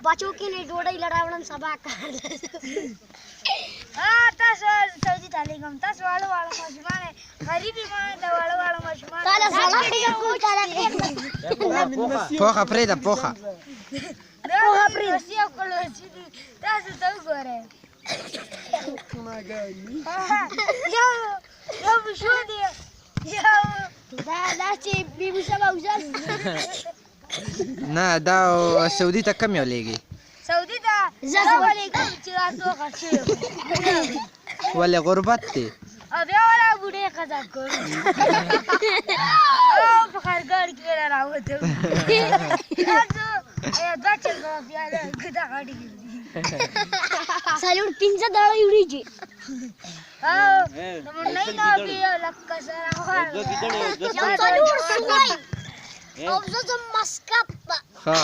बच्चों के लिए डोडई लड़ावण सभा काढ तसं सौदीत आले गम तस वाळू वाळू मशमाने गरीबी माने वाळू वाळू मशमाने काला Poha Freda, poha. पोहा फ्री रसिया कलोसी तसं तो करे या बुशोदी या दादाची बीबीचा भाऊजा Na, da Saudita كم يوليجي سعودي دا زوالي كم تلاتو خشيو ولا غربتي أبي ولا بودي كذاكو أو بخار قال كذا راوتو يا داتشل كافي على كذا قاعد सॅल्यूट पिंजा दळ एवढीची أو नहीं ना अभी लग कसरा सॅल्यूट सुनाई अब्जो मस्का ها